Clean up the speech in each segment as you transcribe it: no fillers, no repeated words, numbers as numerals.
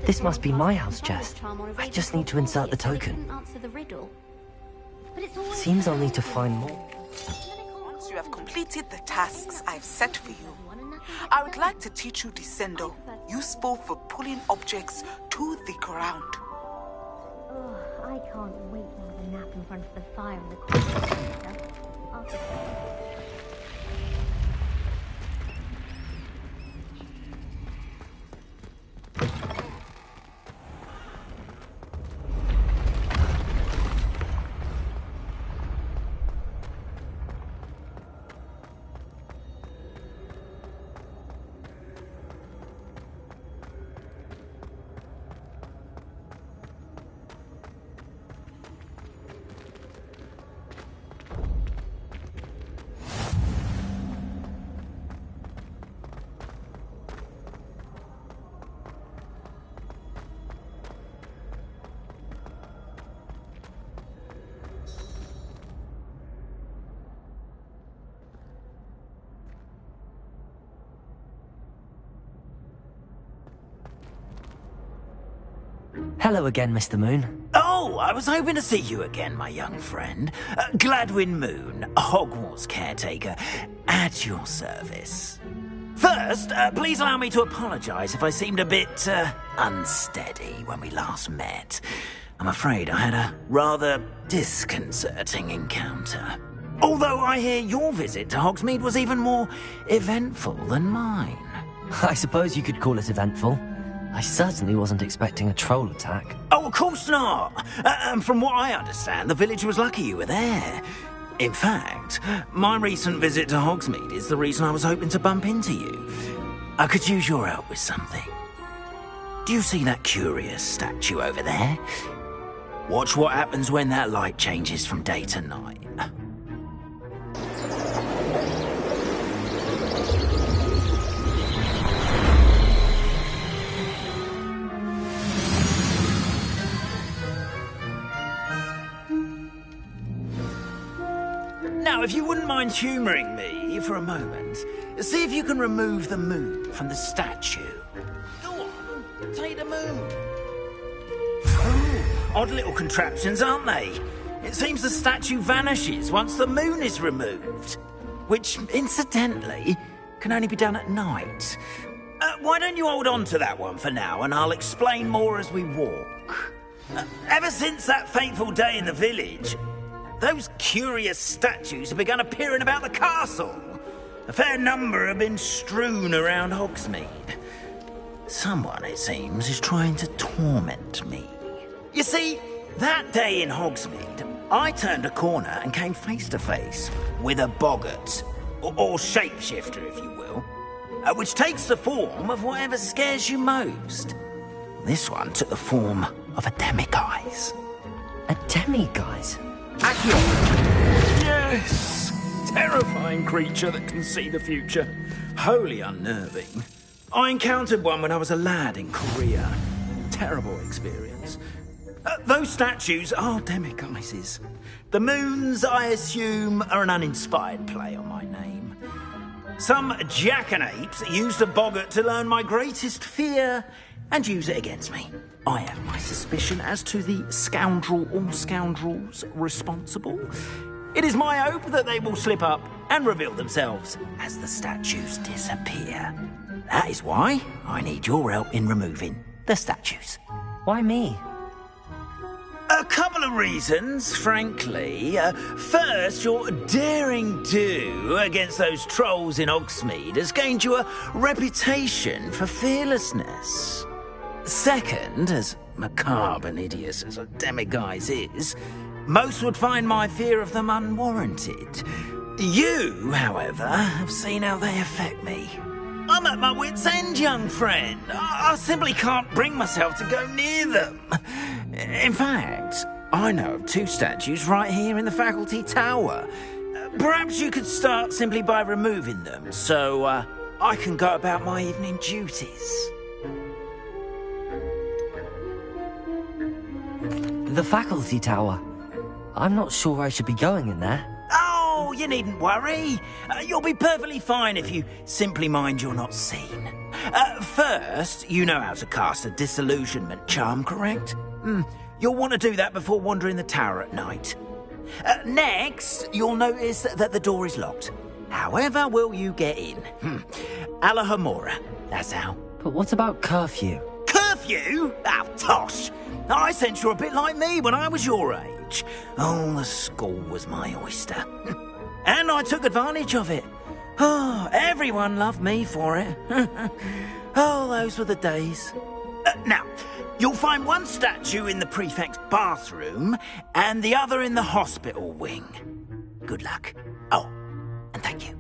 This must be my house chest. I just need to insert the token. Seems I'll need to find more. Once you have completed the tasks I've set for you, I would like to teach you Descendo, useful for pulling objects to the ground. Oh, I can't wait to have a nap in front of the fire in the corner. Hello again, Mr. Moon. Oh, I was hoping to see you again, my young friend. Gladwin Moon, Hogwarts caretaker, at your service. First, please allow me to apologise if I seemed a bit, unsteady when we last met. I'm afraid I had a rather disconcerting encounter. Although I hear your visit to Hogsmeade was even more eventful than mine. I suppose you could call it eventful. I certainly wasn't expecting a troll attack. Oh, of course not. And from what I understand, the village was lucky you were there. In fact, my recent visit to Hogsmeade is the reason I was hoping to bump into you. I could use your help with something. Do you see that curious statue over there? Watch what happens when that light changes from day to night. Now, if you wouldn't mind humouring me for a moment, see if you can remove the moon from the statue. Go on, take the moon. Oh, odd little contraptions, aren't they? It seems the statue vanishes once the moon is removed. Which, incidentally, can only be done at night. Why don't you hold on to that one for now, and I'll explain more as we walk. Ever since that fateful day in the village, those curious statues have begun appearing about the castle. A fair number have been strewn around Hogsmeade. Someone, it seems, is trying to torment me. You see, that day in Hogsmeade, I turned a corner and came face to face with a boggart, or shapeshifter, if you will, which takes the form of whatever scares you most. This one took the form of a demiguise. A demiguise? Yes! Terrifying creature that can see the future. Wholly unnerving. I encountered one when I was a lad in Korea. Terrible experience. Those statues are demiguises. The moons, I assume, are an uninspired play on my name. Some jackanapes used a boggart to learn my greatest fear and use it against me. I have my suspicion as to the scoundrel or scoundrels responsible. It is my hope that they will slip up and reveal themselves as the statues disappear. That is why I need your help in removing the statues. Why me? A couple of reasons, frankly. First, your daring do against those trolls in Hogsmeade has gained you a reputation for fearlessness. Second, as macabre and hideous as a demiguise is, most would find my fear of them unwarranted. You, however, have seen how they affect me. I'm at my wit's end, young friend. I simply can't bring myself to go near them. In fact, I know of 2 statues right here in the faculty tower. Perhaps you could start simply by removing them, so I can go about my evening duties. The faculty tower. I'm not sure I should be going in there. Oh, you needn't worry. You'll be perfectly fine if you simply mind you're not seen. First, you know how to cast a disillusionment charm, correct? You'll want to do that before wandering the tower at night. Next, you'll notice that the door is locked. However will you get in? Alahomora, that's how. But what about curfew? Curfew? Oh, tosh. I sense you're a bit like me when I was your age. Oh, the school was my oyster. And I took advantage of it. Oh, everyone loved me for it. Oh, those were the days. Now, you'll find one statue in the prefect's bathroom and the other in the hospital wing. Good luck. Oh, and thank you.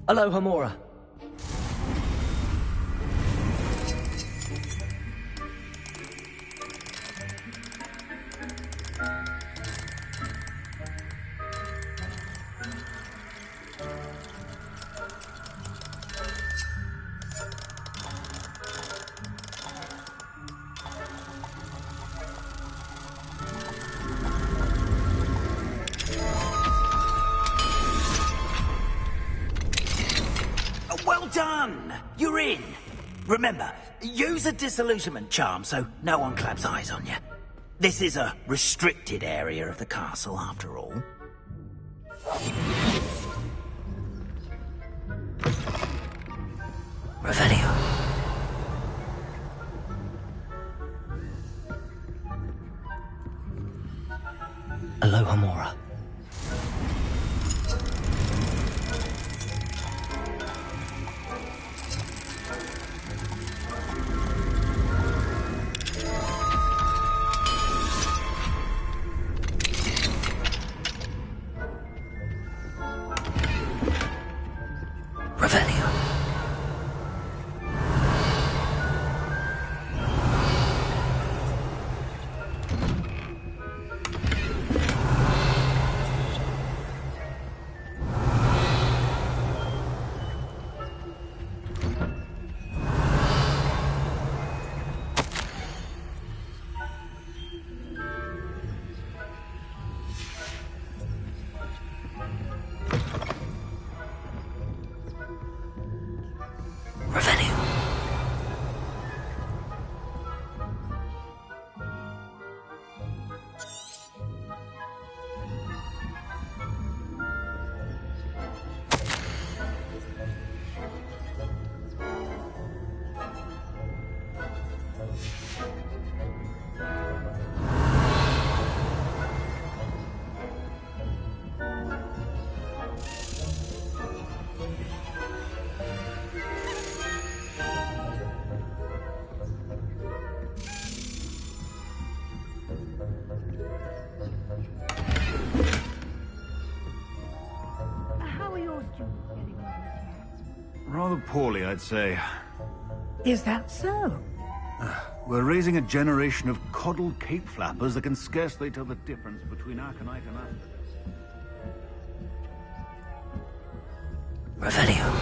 Alohomora. Well done! You're in. Remember, use a disillusionment charm so no one claps eyes on you. This is a restricted area of the castle, after all. Revelio. Alohomora. Revelio. Revelio. How are your students getting on this year? Rather poorly, I'd say. Is that so? We're raising a generation of coddled cape flappers that can scarcely tell the difference between Aconite and Asphodel. Revelio.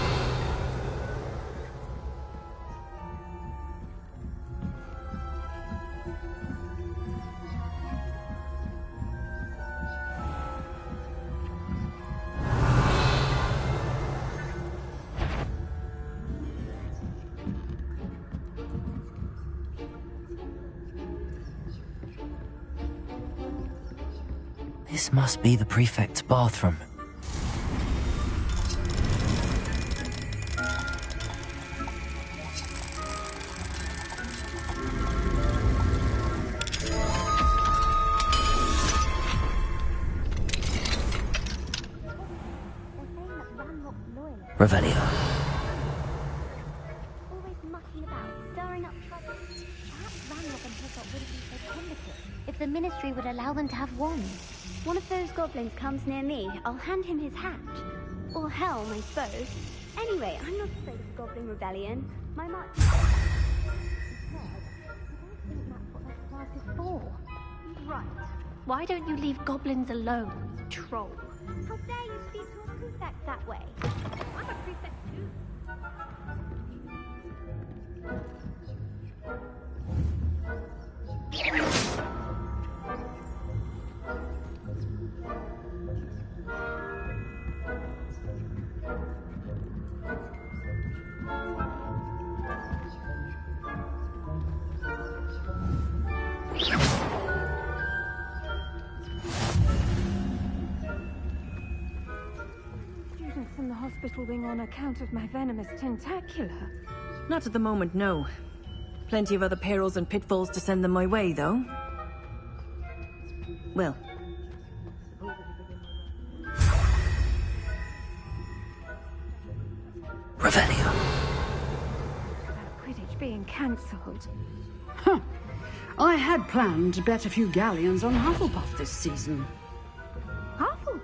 This must be the prefect's bathroom. Revelio. Always mucking about, stirring up trouble. Perhaps Ranrock and Hiccup wouldn't be so combative if the Ministry would allow them to have wands. One of those goblins comes near me, I'll hand him his hat. Or helm, I suppose. Anyway, I'm not afraid of Goblin Rebellion. My mark... I don't think that's what that class is for. Right. Why don't you leave goblins alone, troll? How dare you speak to a prefect that way? I'm a prefect too. Students from the hospital wing on account of my venomous tentacular. Not at the moment, no. Plenty of other perils and pitfalls to send them my way, though. Well. Revelio. About Quidditch being cancelled. Huh. I had planned to bet a few galleons on Hufflepuff this season. Hufflepuff?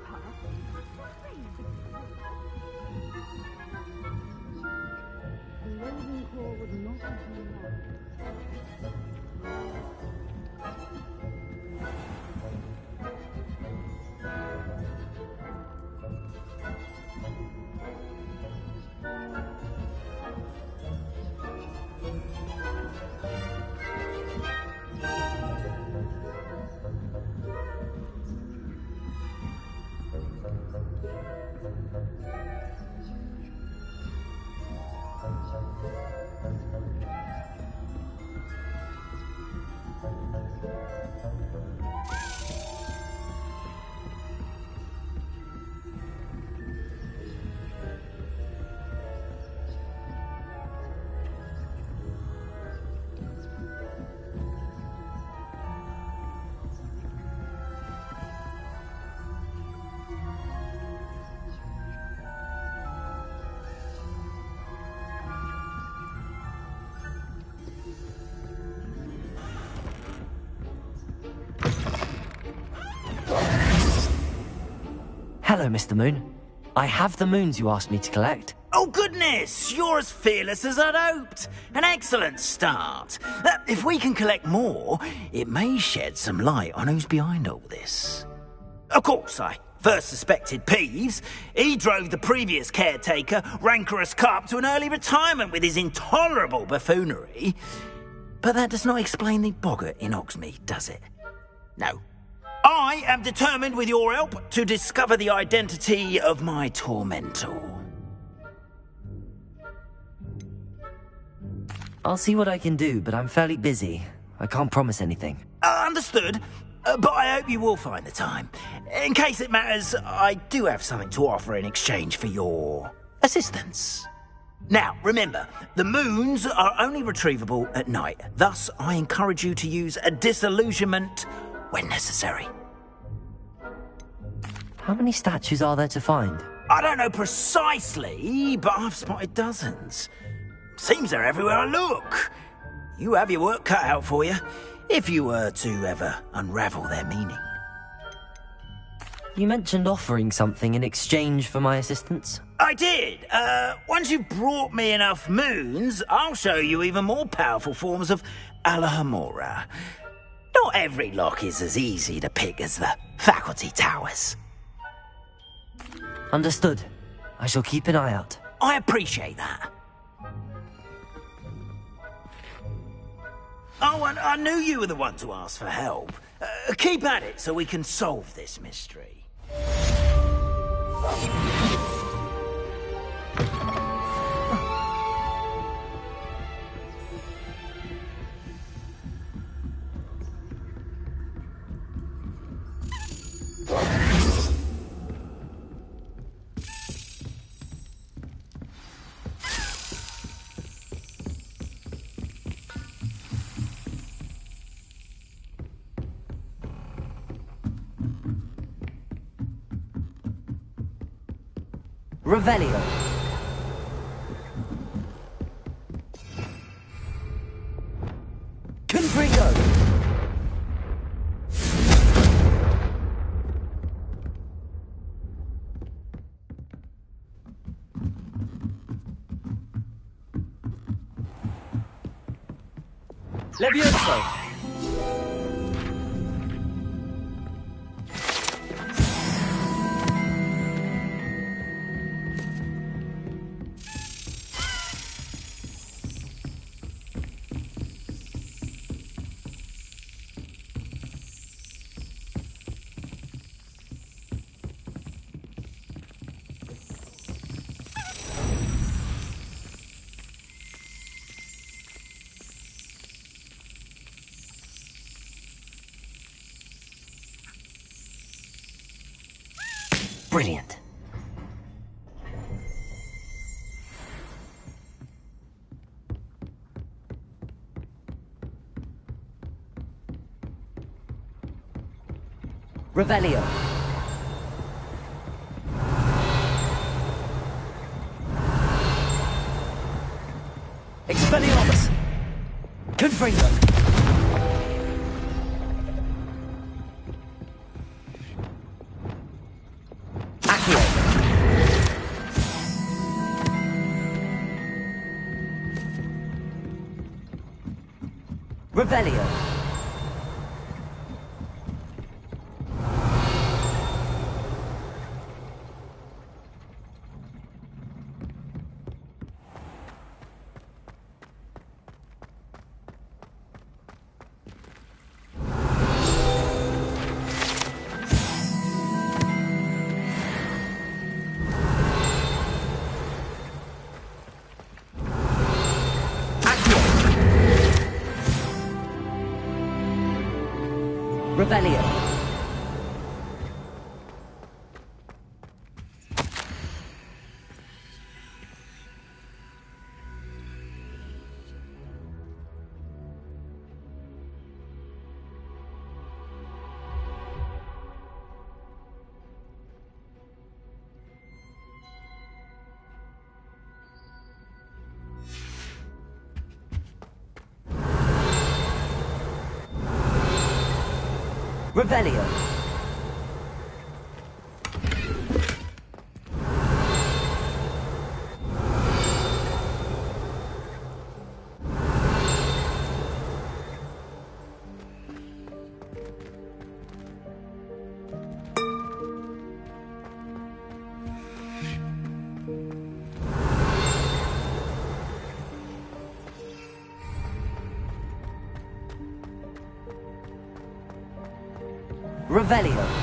Hello, Mr. Moon. I have the moons you asked me to collect. Oh, goodness! You're as fearless as I'd hoped. An excellent start. If we can collect more, it may shed some light on who's behind all this. Of course, I first suspected Peeves. He drove the previous caretaker, Rancorous Carp, to an early retirement with his intolerable buffoonery. But that does not explain the boggart in Hogsmeade, does it? No. I am determined, with your help, to discover the identity of my tormentor. I'll see what I can do, but I'm fairly busy. I can't promise anything. Understood. But I hope you will find the time. In case it matters, I do have something to offer in exchange for your assistance. Now, remember, the moons are only retrievable at night. Thus, I encourage you to use a disillusionment when necessary. How many statues are there to find? I don't know precisely, but I've spotted dozens. Seems they're everywhere I look. You have your work cut out for you, if you were to ever unravel their meaning. You mentioned offering something in exchange for my assistance? I did. Once you've brought me enough moons, I'll show you even more powerful forms of Alohomora. Not every lock is as easy to pick as the faculty towers. Understood. I shall keep an eye out. I appreciate that. Oh, and I knew you were the one to ask for help. Keep at it so we can solve this mystery. Revelio. Confringo! Levioso! Brilliant. Revelio. Expelliarmus. Confringo. Revelio. Revelio. Revelio. Revelio.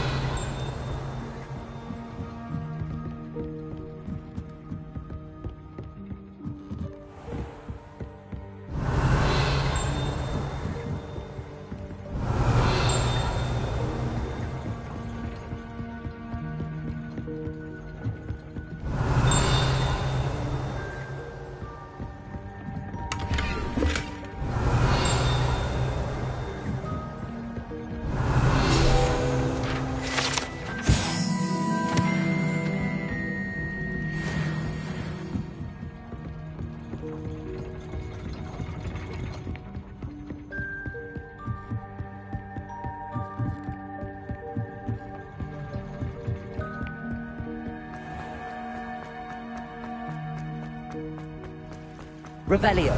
Revelio.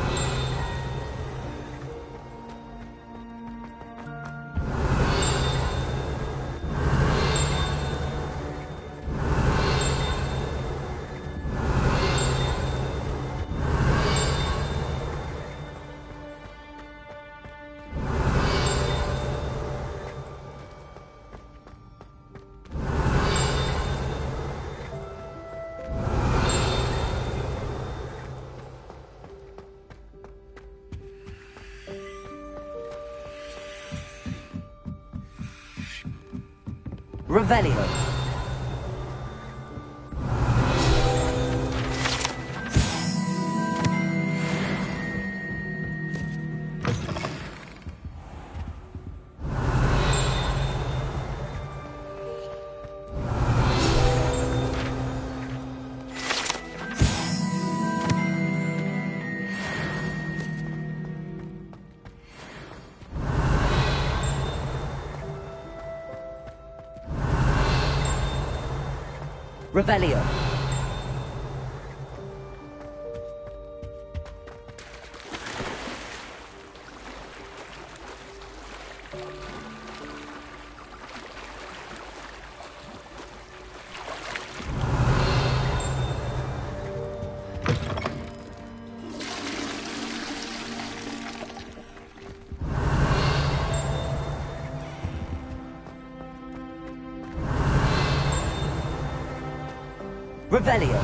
Revelio. Revelio. Revelio.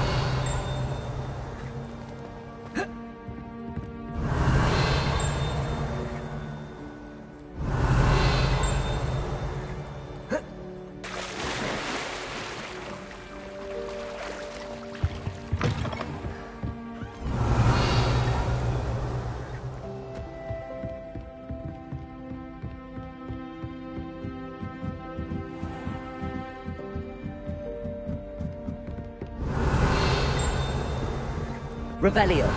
Revelio.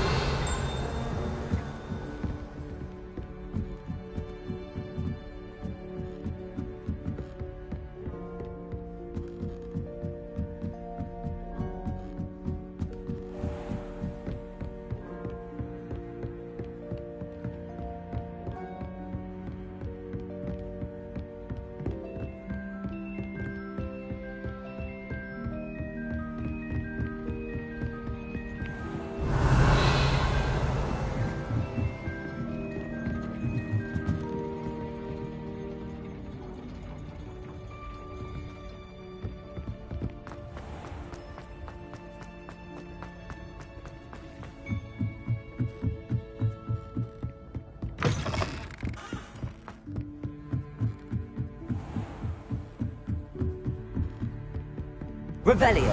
Revelio.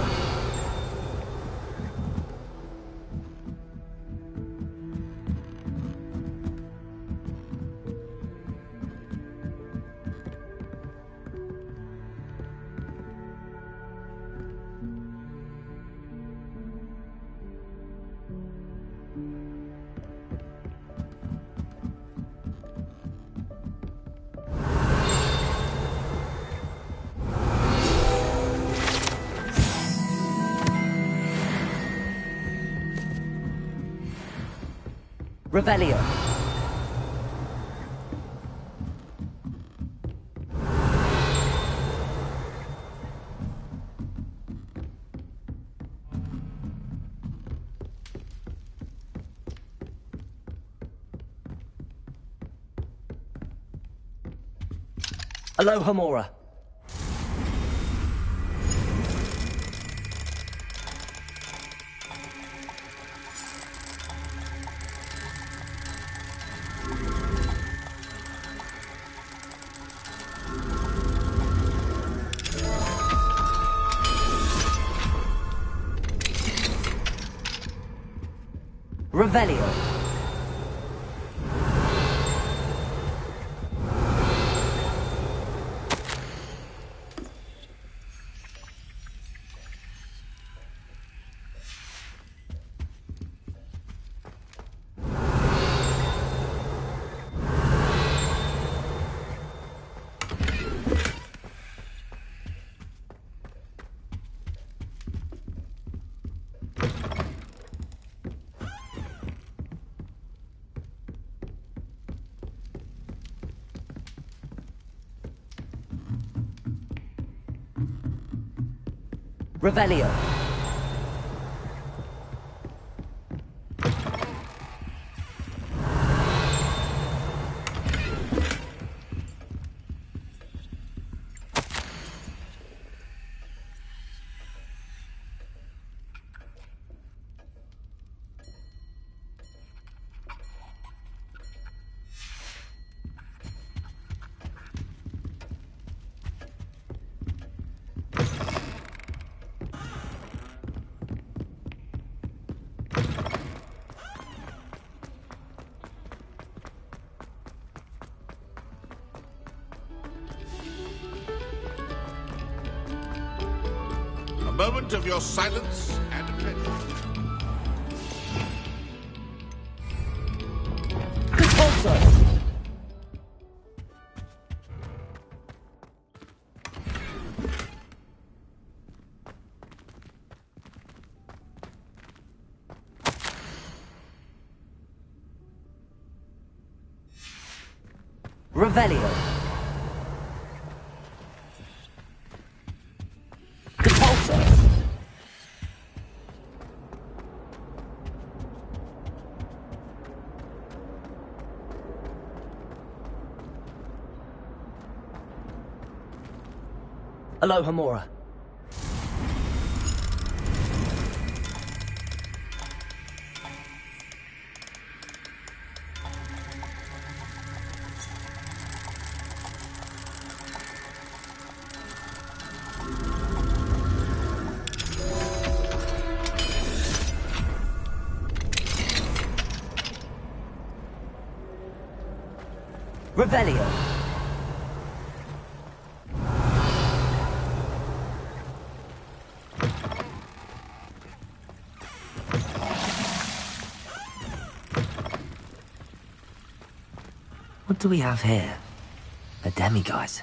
Revelio. Aloha Mora. Revelio. Revelio. A moment of your silence and attention. Repulsor. Revelio. Repulsor. Alohomora. Revelio. What do we have here? A demiguise.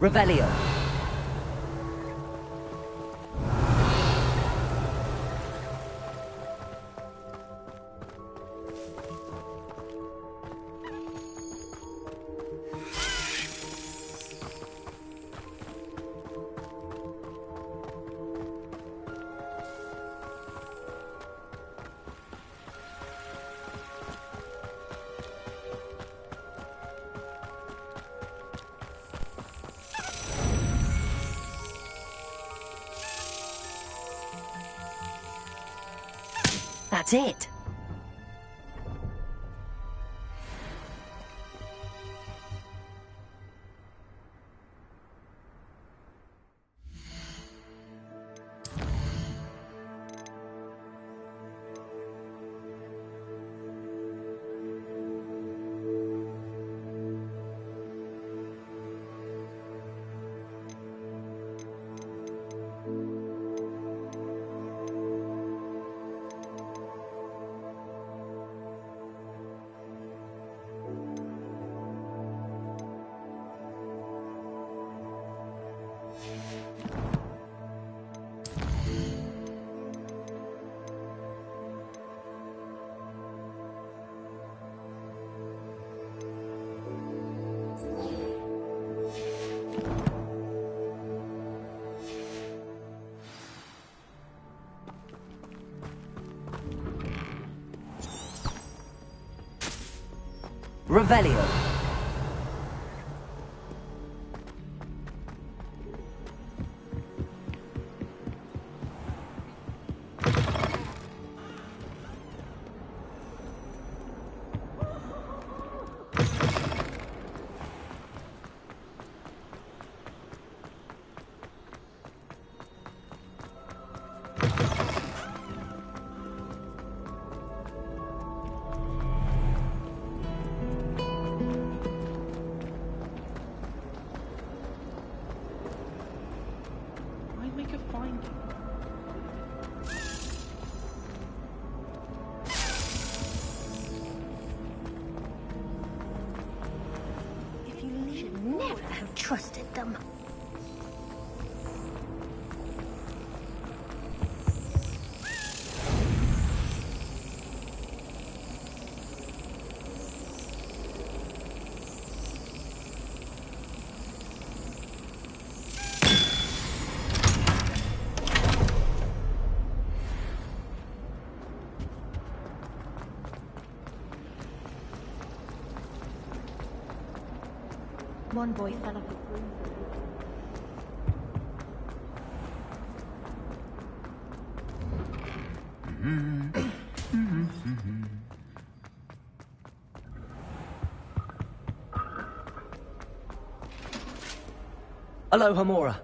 Revelio. That's it. Revelio. Trusted them. One boy fell off a broom. Alohomora.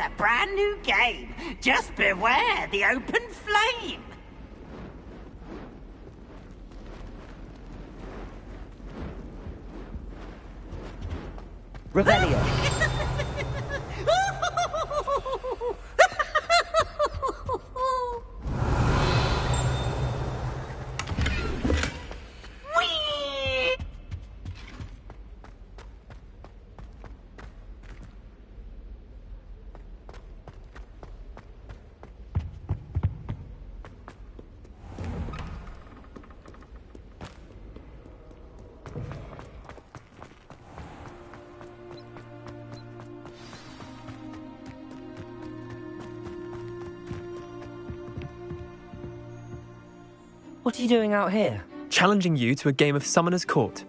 a brand new game. Just beware the open flame. Revelio. What are you doing out here? Challenging you to a game of Summoner's Court.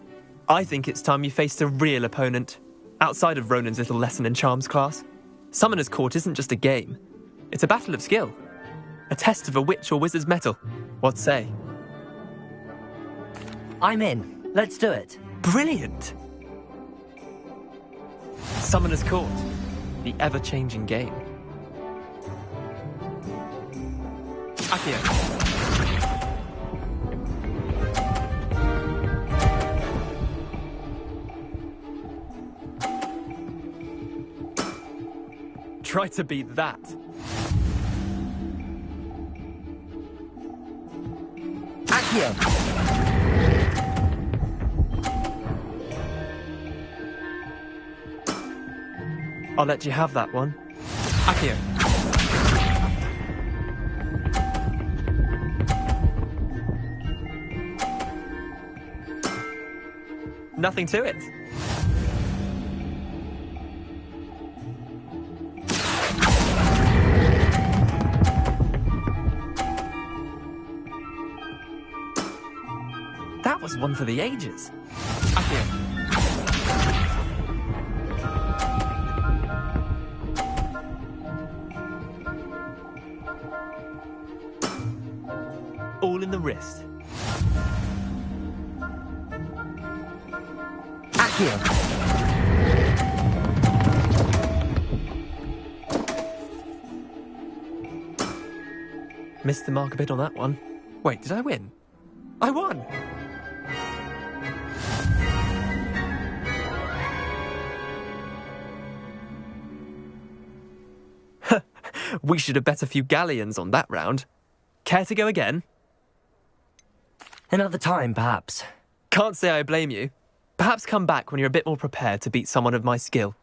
I think it's time you faced a real opponent, outside of Ronan's little lesson in charms class. Summoner's Court isn't just a game. It's a battle of skill. A test of a witch or wizard's mettle. What say? I'm in. Let's do it. Brilliant! Summoner's Court. The ever-changing game. Accio. Try to beat that. Accio. I'll let you have that one. Accio. Nothing to it. That was one for the ages. Accio. All in the wrist. Accio. Missed the mark a bit on that one. Wait, did I win? I won! We should have bet a few galleons on that round. Care to go again? Another time, perhaps. Can't say I blame you. Perhaps come back when you're a bit more prepared to beat someone of my skill.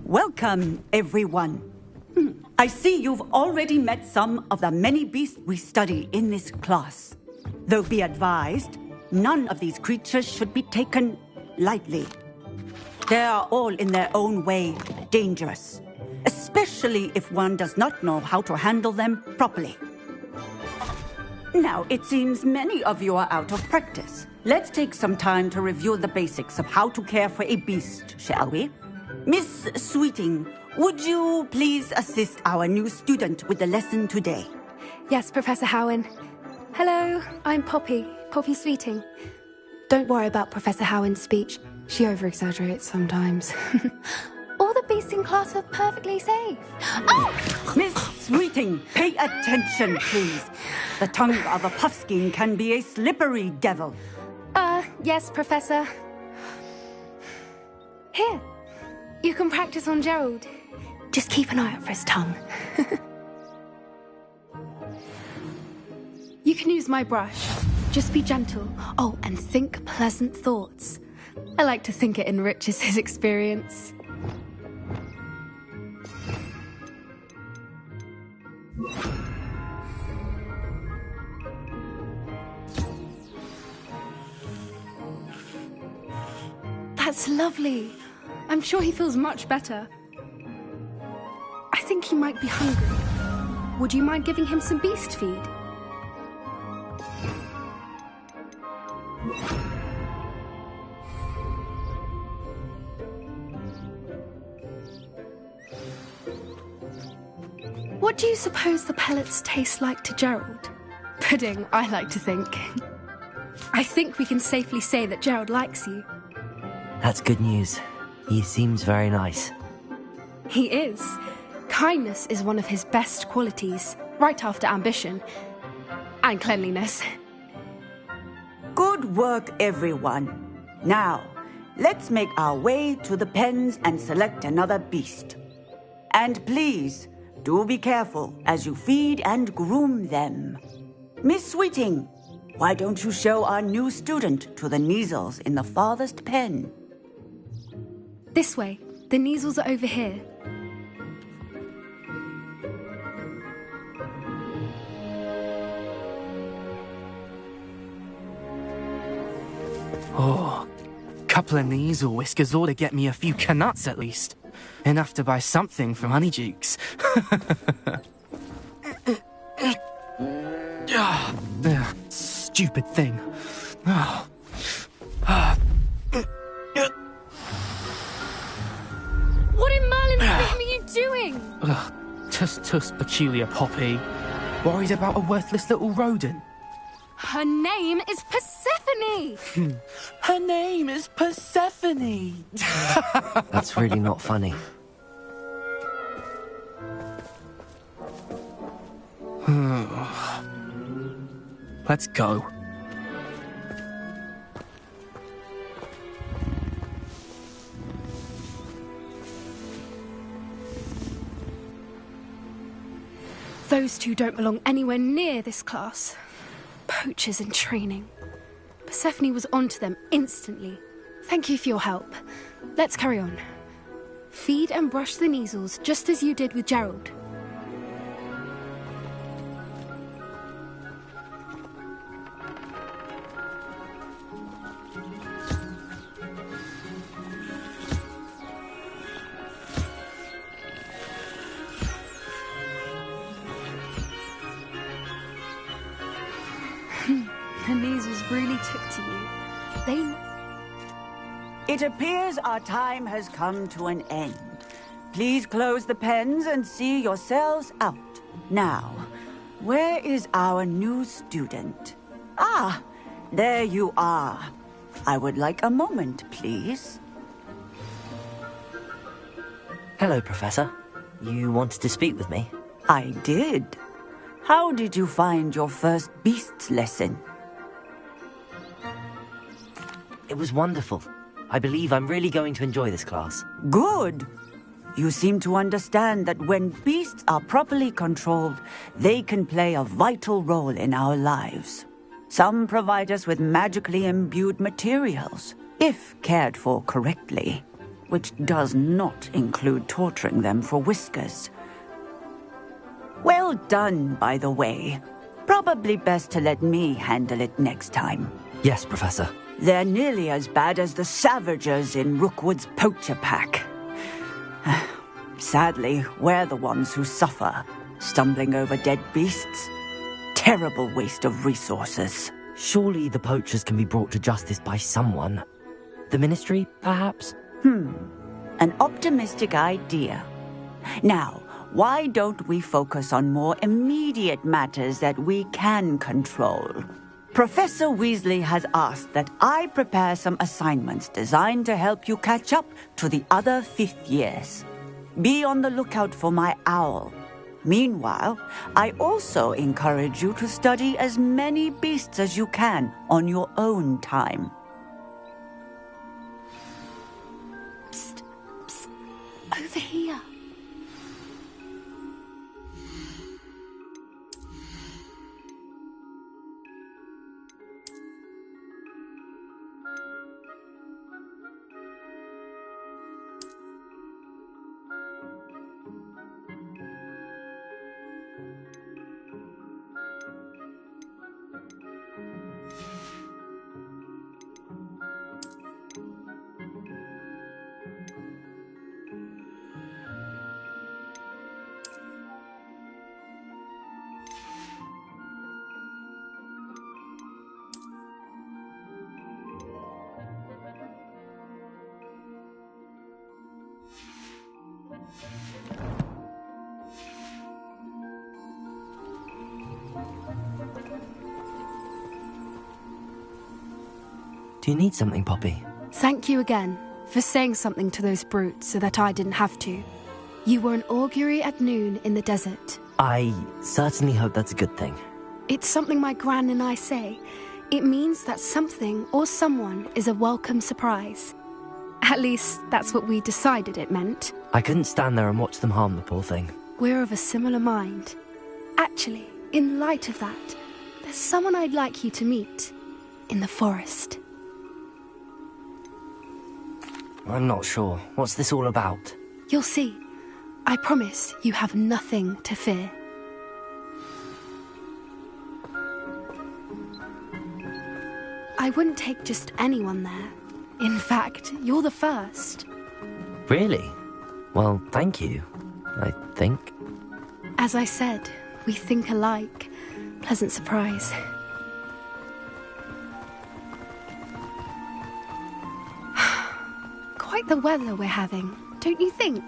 Welcome, everyone. I see you've already met some of the many beasts we study in this class. Though be advised, none of these creatures should be taken lightly. They are all in their own way dangerous, especially if one does not know how to handle them properly. Now, it seems many of you are out of practice. Let's take some time to review the basics of how to care for a beast, shall we? Miss Sweeting, would you please assist our new student with the lesson today? Yes, Professor Howen. Hello, I'm Poppy Sweeting. Don't worry about Professor Howen's speech. She over-exaggerates sometimes. All the beasts in class are perfectly safe. Oh! Miss Sweeting, pay attention, please. The tongue of a puffskein can be a slippery devil. Yes, Professor. Here. You can practice on Gerald. Just keep an eye out for his tongue. You can use my brush. Just be gentle. Oh, and think pleasant thoughts. I like to think it enriches his experience. That's lovely. I'm sure he feels much better. I think he might be hungry. Would you mind giving him some beast feed? What do you suppose the pellets taste like to Gerald? Pudding, I like to think. I think we can safely say that Gerald likes you. That's good news. He seems very nice. He is. Kindness is one of his best qualities, right after ambition. And cleanliness. Good work, everyone. Now, let's make our way to the pens and select another beast. And please, do be careful as you feed and groom them. Miss Sweeting, why don't you show our new student to the Kneazles in the farthest pen? This way. The Kneazles are over here. Oh, couple of Kneazle whiskers ought to get me a few canuts at least. Enough to buy something from Honeydukes. Stupid thing. What in Merlin's name are you doing? Tuss, peculiar Poppy. Worried about a worthless little rodent? Her name is Persephone! Her name is Persephone! That's really not funny. Let's go. Those two don't belong anywhere near this class. Poachers in training. Persephone was onto them instantly. Thank you for your help. Let's carry on. Feed and brush the Kneazles just as you did with Gerald. The Kneazles really took to you. It appears our time has come to an end. Please close the pens and see yourselves out. Now, where is our new student? Ah, there you are. I would like a moment, please. Hello, Professor. You wanted to speak with me? I did. How did you find your first beasts lesson? It was wonderful. I believe I'm really going to enjoy this class. Good. You seem to understand that when beasts are properly controlled, they can play a vital role in our lives. Some provide us with magically imbued materials, if cared for correctly, which does not include torturing them for whiskers. Well done, by the way. Probably best to let me handle it next time. Yes, Professor. They're nearly as bad as the Savagers in Rookwood's poacher pack. Sadly, we're the ones who suffer, stumbling over dead beasts. Terrible waste of resources. Surely the poachers can be brought to justice by someone. The Ministry, perhaps? An optimistic idea. Now, why don't we focus on more immediate matters that we can control? Professor Weasley has asked that I prepare some assignments designed to help you catch up to the other fifth years. Be on the lookout for my owl. Meanwhile, I also encourage you to study as many beasts as you can on your own time. Psst, psst. Over here. Do you need something, Poppy? Thank you again for saying something to those brutes so that I didn't have to. You were an augury at noon in the desert. I certainly hope that's a good thing. It's something my gran and I say. It means that something or someone is a welcome surprise. At least, that's what we decided it meant. I couldn't stand there and watch them harm the poor thing. We're of a similar mind. Actually, in light of that, there's someone I'd like you to meet. In the forest. I'm not sure. What's this all about? You'll see. I promise you have nothing to fear. I wouldn't take just anyone there. In fact, you're the first. Really? Well, thank you, I think. As I said, we think alike. Pleasant surprise. Quite the weather we're having, don't you think?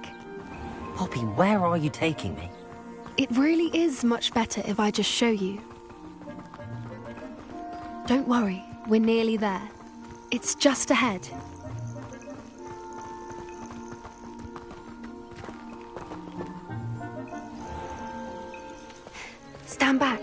Poppy, where are you taking me? It really is much better if I just show you. Don't worry, we're nearly there. It's just ahead. Stand back.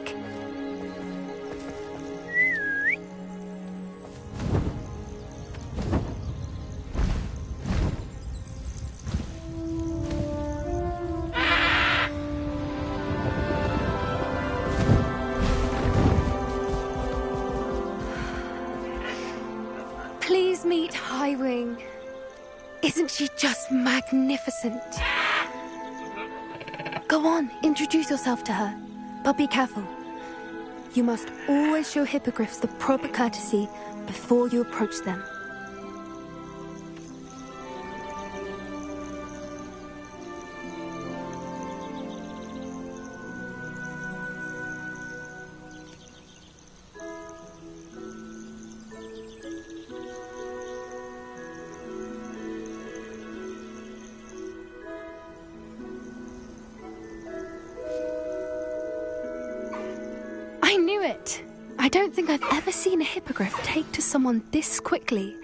Please meet Highwing. Isn't she just magnificent? Go on, introduce yourself to her. But be careful. You must always show hippogriffs the proper courtesy before you approach them. I knew it! I don't think I've ever seen a hippogriff take to someone this quickly.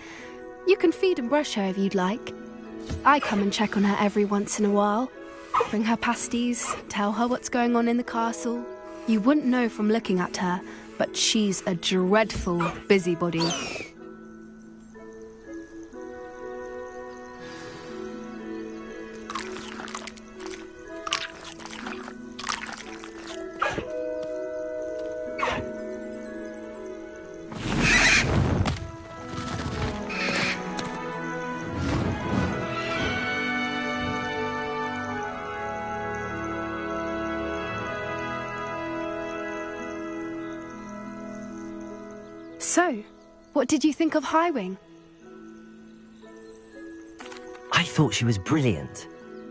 You can feed and brush her if you'd like. I come and check on her every once in a while. Bring her pasties, tell her what's going on in the castle. You wouldn't know from looking at her, but she's a dreadful busybody. So, what did you think of Highwing? I thought she was brilliant.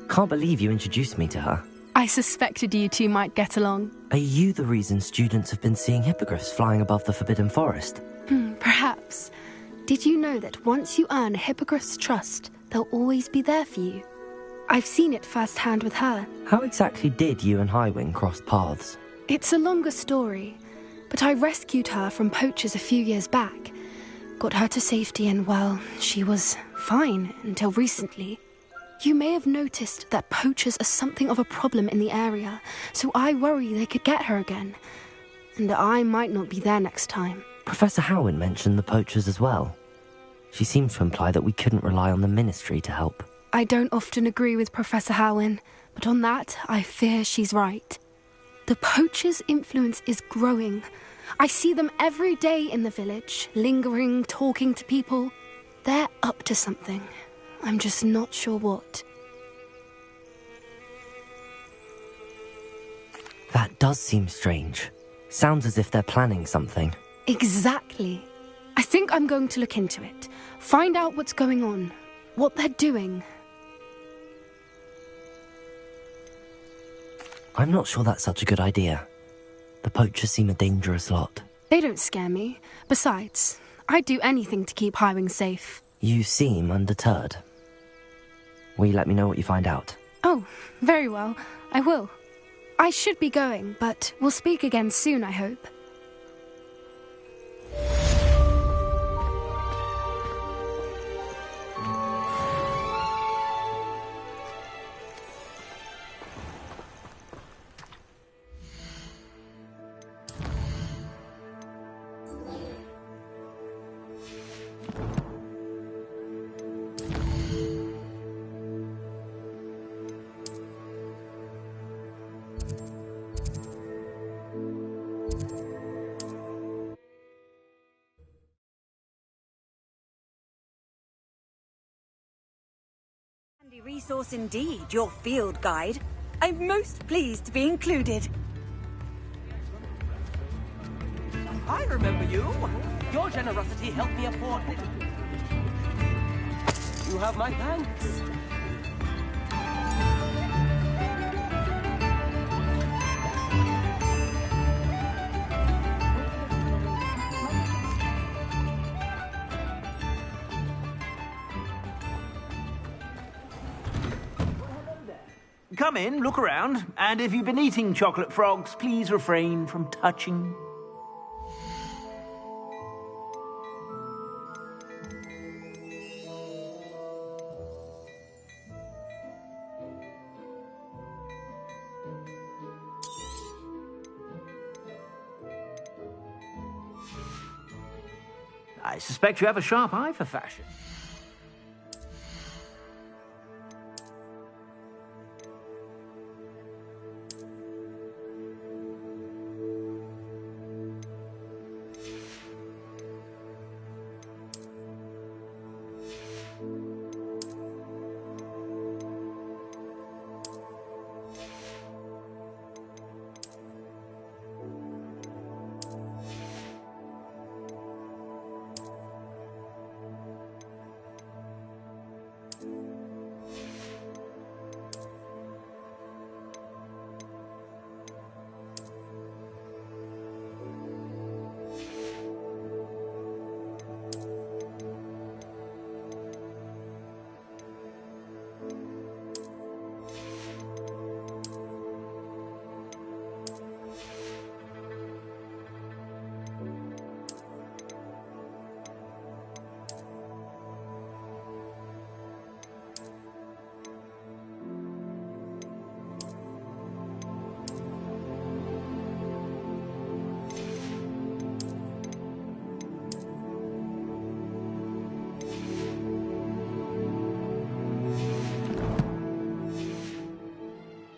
Can't believe you introduced me to her. I suspected you two might get along. Are you the reason students have been seeing hippogriffs flying above the Forbidden Forest? Perhaps. Did you know that once you earn a hippogriff's trust, they'll always be there for you? I've seen it firsthand with her. How exactly did you and Highwing cross paths? It's a longer story, but I rescued her from poachers a few years back. Got her to safety and, well, she was fine until recently. You may have noticed that poachers are something of a problem in the area, so I worry they could get her again. And I might not be there next time. Professor Howin mentioned the poachers as well. She seemed to imply that we couldn't rely on the Ministry to help. I don't often agree with Professor Howin, but on that, I fear she's right. The poachers' influence is growing. I see them every day in the village, lingering, talking to people. They're up to something. I'm just not sure what. That does seem strange. Sounds as if they're planning something. Exactly. I think I'm going to look into it. Find out what's going on. What they're doing. I'm not sure that's such a good idea. The poachers seem a dangerous lot. They don't scare me. Besides, I'd do anything to keep Highwing safe. You seem undeterred. Will you let me know what you find out? Oh, very well. I will. I should be going, but we'll speak again soon, I hope. Resource indeed, your field guide. I'm most pleased to be included. I remember you. Your generosity helped me afford it. You have my thanks. Come in, look around, and if you've been eating chocolate frogs, please refrain from touching. I suspect you have a sharp eye for fashion.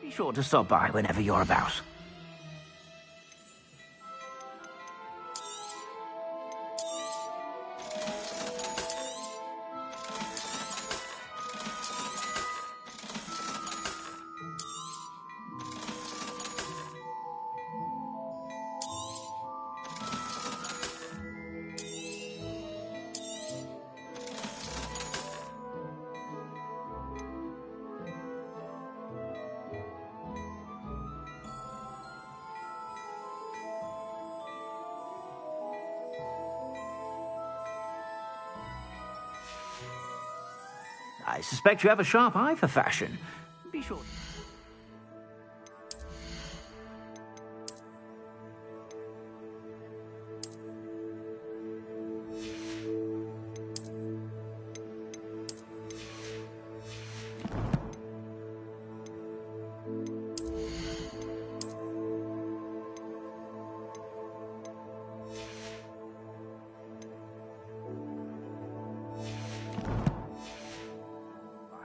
Be sure to stop by whenever you're about. I suspect you have a sharp eye for fashion. Be sure.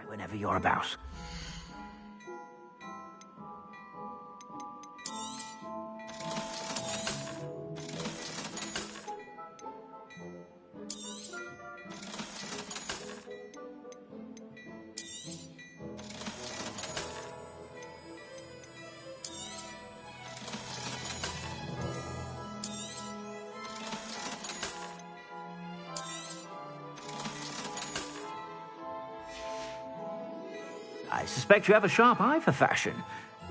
Whenever you're about. I suspect you have a sharp eye for fashion.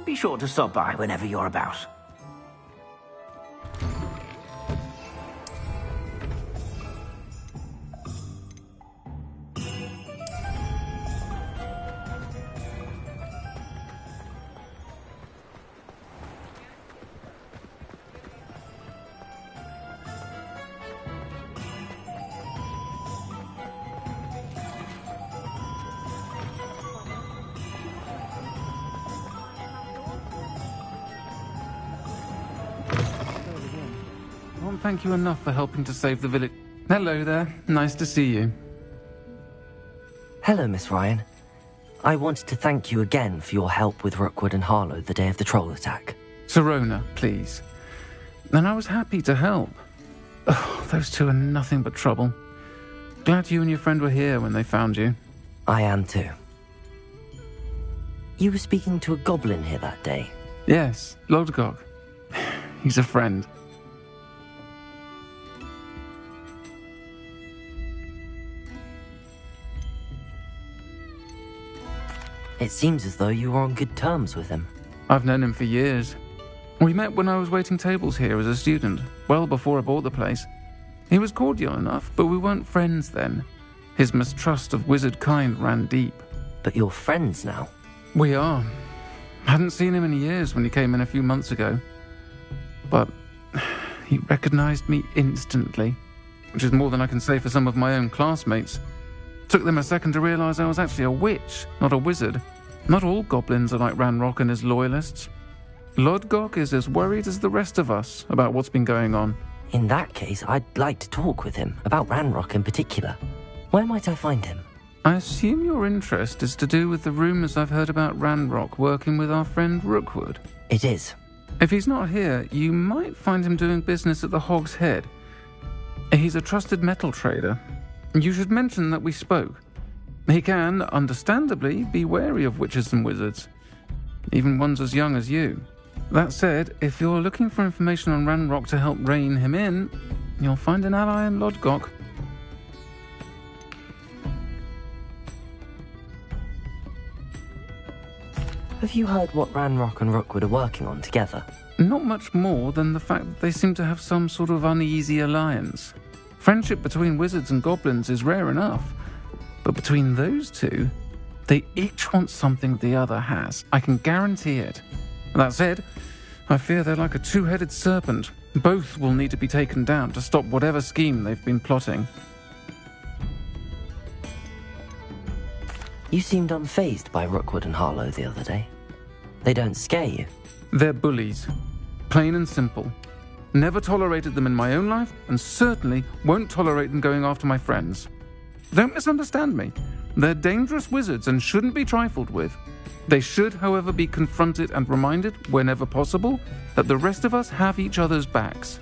Be sure to stop by whenever you're about. Can't thank you enough for helping to save the village. Hello there. Nice to see you. Hello, Miss Ryan. I wanted to thank you again for your help with Rookwood and Harlow the day of the troll attack. Serona, please. And I was happy to help. Oh, those two are nothing but trouble. Glad you and your friend were here when they found you. I am too. You were speaking to a goblin here that day? Yes, Lodgok. He's a friend. It seems as though you were on good terms with him. I've known him for years. We met when I was waiting tables here as a student, well before I bought the place. He was cordial enough, but we weren't friends then. His mistrust of wizard kind ran deep. But you're friends now? We are. Hadn't seen him in years when he came in a few months ago. But he recognized me instantly, which is more than I can say for some of my own classmates. Took them a second to realize I was actually a witch, not a wizard. Not all goblins are like Ranrock and his loyalists. Lodgok is as worried as the rest of us about what's been going on. In that case, I'd like to talk with him, about Ranrock in particular. Where might I find him? I assume your interest is to do with the rumors I've heard about Ranrock working with our friend Rookwood. It is. If he's not here, you might find him doing business at the Hog's Head. He's a trusted metal trader. You should mention that we spoke. He can, understandably, be wary of witches and wizards, even ones as young as you. That said, if you're looking for information on Ranrock to help rein him in, you'll find an ally in Lodgok. Have you heard what Ranrock and Rookwood are working on together? Not much more than the fact that they seem to have some sort of uneasy alliance. Friendship between wizards and goblins is rare enough, but between those two, they each want something the other has. I can guarantee it. That said, I fear they're like a two-headed serpent. Both will need to be taken down to stop whatever scheme they've been plotting. You seemed unfazed by Rookwood and Harlow the other day. They don't scare you? They're bullies. Plain and simple. Never tolerated them in my own life, and certainly won't tolerate them going after my friends. Don't misunderstand me. They're dangerous wizards and shouldn't be trifled with. They should, however, be confronted and reminded, whenever possible, that the rest of us have each other's backs.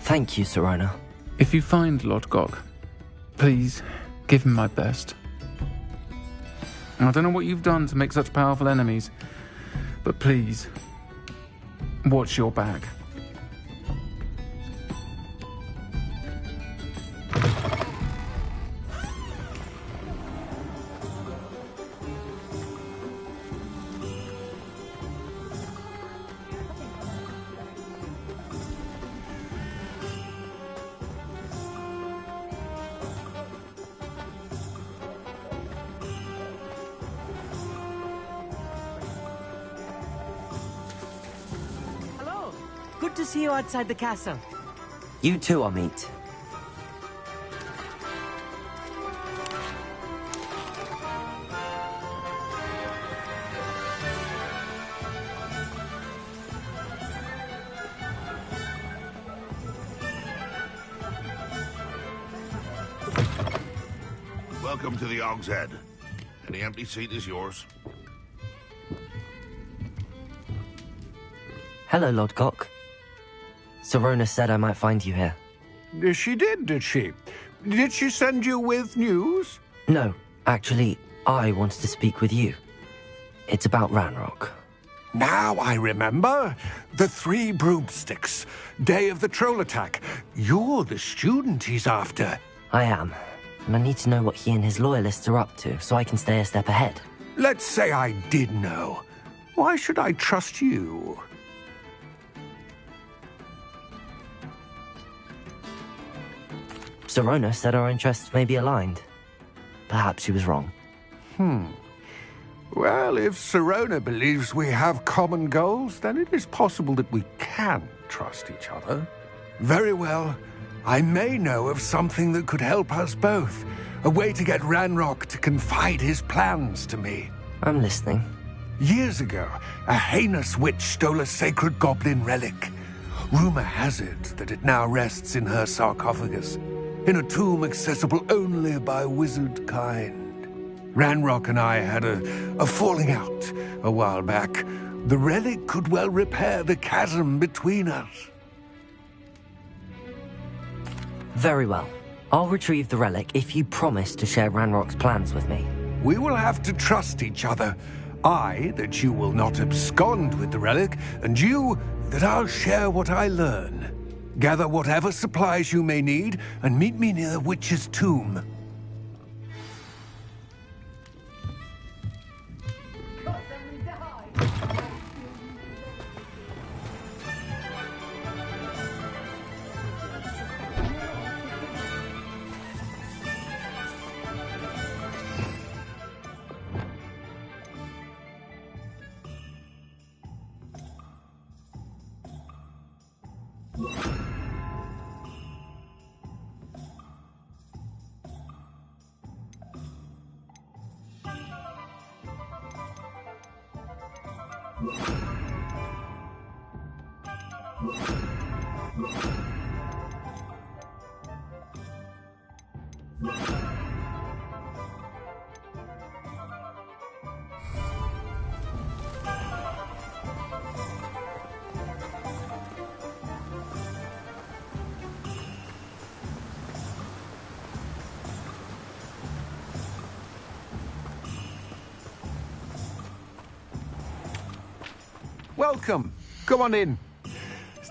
Thank you, Sirona. If you find Lodgok, please give him my best. I don't know what you've done to make such powerful enemies, but please, watch your back. Good to see you outside the castle. You too, Amit. Welcome to the Hog's Head. Any empty seat is yours. Hello, Lodgok. Sirona said I might find you here. She did she? Did she send you with news? No, actually, I wanted to speak with you. It's about Ranrock. Now I remember. The 3 broomsticks. Day of the troll attack. You're the student he's after. I am. And I need to know what he and his loyalists are up to, so I can stay a step ahead. Let's say I did know. Why should I trust you? Sirona said our interests may be aligned. Perhaps she was wrong. Well, if Sirona believes we have common goals, then it is possible that we can trust each other. Very well. I may know of something that could help us both. A way to get Ranrock to confide his plans to me. I'm listening. Years ago, a heinous witch stole a sacred goblin relic. Rumor has it that it now rests in her sarcophagus, in a tomb accessible only by wizard kind. Ranrock and I had a falling out a while back. The relic could well repair the chasm between us. Very well. I'll retrieve the relic if you promise to share Ranrock's plans with me. We will have to trust each other. I, that you will not abscond with the relic, and you, that I'll share what I learn. Gather whatever supplies you may need, and meet me near the witch's tomb. Welcome. Come on in.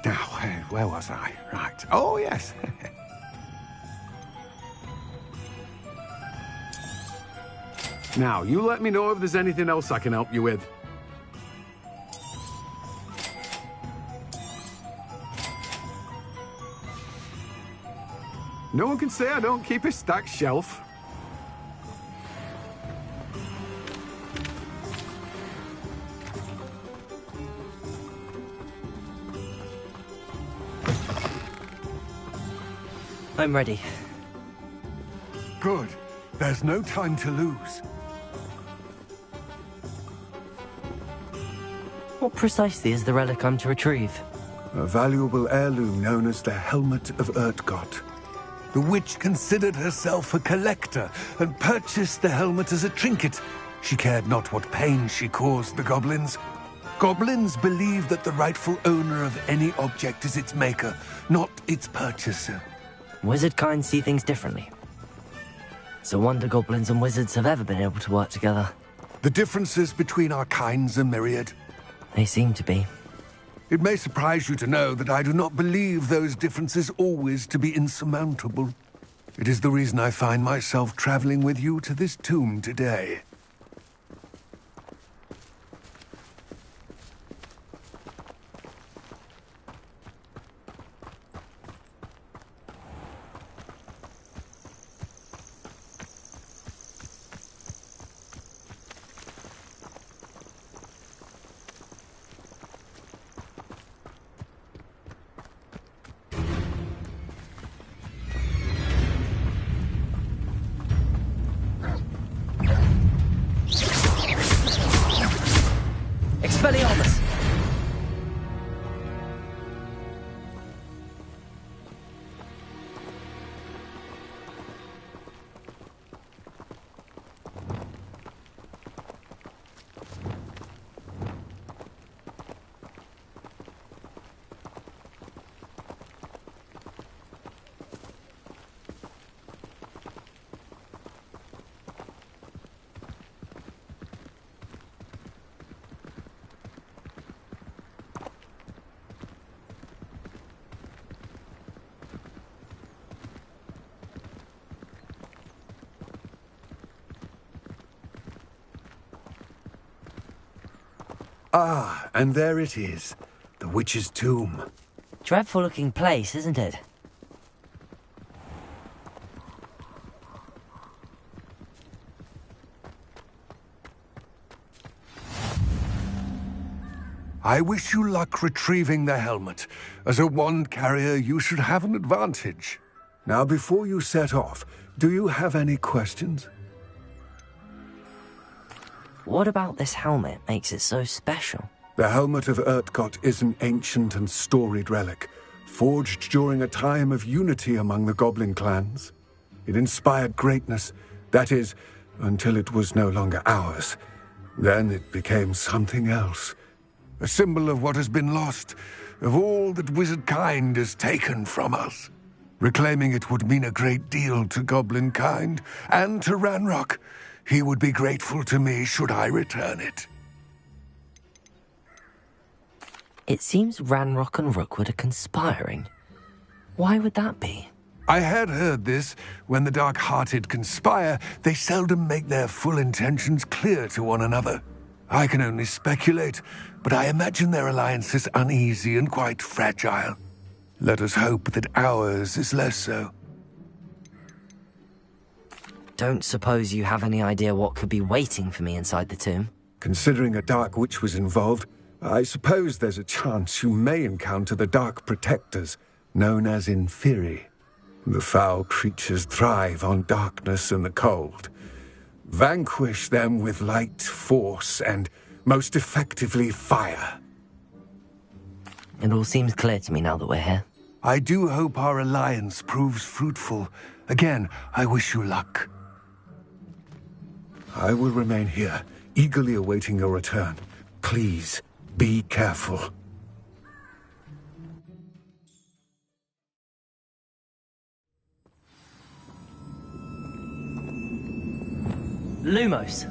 Now, where was I? Right. Oh, yes. Now, you let me know if there's anything else I can help you with. No one can say I don't keep a stacked shelf. I'm ready. Good. There's no time to lose. What precisely is the relic I'm to retrieve? A valuable heirloom known as the Helmet of Urtkot. The witch considered herself a collector and purchased the helmet as a trinket. She cared not what pain she caused the goblins. Goblins believe that the rightful owner of any object is its maker, not its purchaser. Wizard kind see things differently. It's a wonder goblins and wizards have ever been able to work together. The differences between our kinds are myriad. They seem to be. It may surprise you to know that I do not believe those differences always to be insurmountable. It is the reason I find myself traveling with you to this tomb today. Expelliarmus! Ah, and there it is. The witch's tomb. Dreadful looking place, isn't it? I wish you luck retrieving the helmet. As a wand carrier, you should have an advantage. Now, before you set off, do you have any questions? What about this helmet makes it so special? The Helmet of Urtkot is an ancient and storied relic, forged during a time of unity among the goblin clans. It inspired greatness, that is, until it was no longer ours. Then it became something else. A symbol of what has been lost, of all that wizard kind has taken from us. Reclaiming it would mean a great deal to goblin kind, and to Ranrock. he would be grateful to me should I return it. It seems Ranrock and Rookwood are conspiring. Why would that be? I had heard this. When the dark-hearted conspire, they seldom make their full intentions clear to one another. I can only speculate, but I imagine their alliance is uneasy and quite fragile. Let us hope that ours is less so. Don't suppose you have any idea what could be waiting for me inside the tomb? Considering a Dark Witch was involved, I suppose there's a chance you may encounter the Dark Protectors, known as Inferi. The foul creatures thrive on darkness and the cold. Vanquish them with light, force, and most effectively fire. It all seems clear to me now that we're here. I do hope our alliance proves fruitful. Again, I wish you luck. I will remain here, eagerly awaiting your return. Please, be careful. Lumos.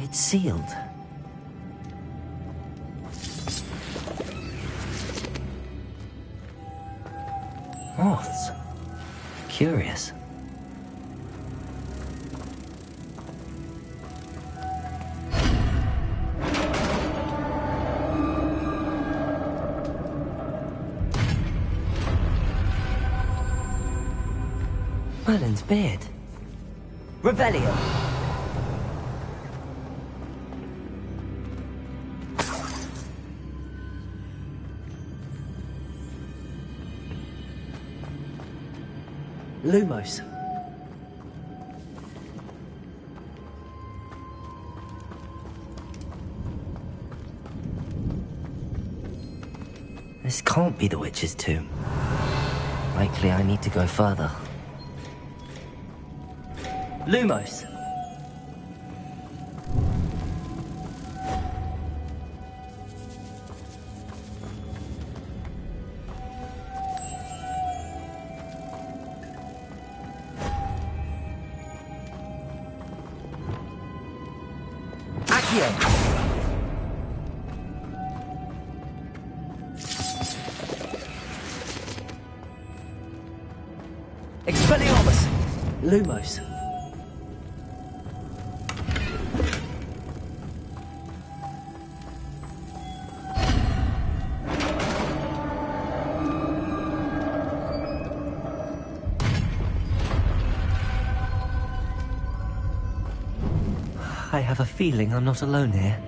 It's sealed. Moths. Curious. Merlin's beard. Revelio. Lumos. This can't be the witch's tomb. Likely I need to go further. Lumos. Accio. Expelliarmus. Lumos. I have a feeling I'm not alone here.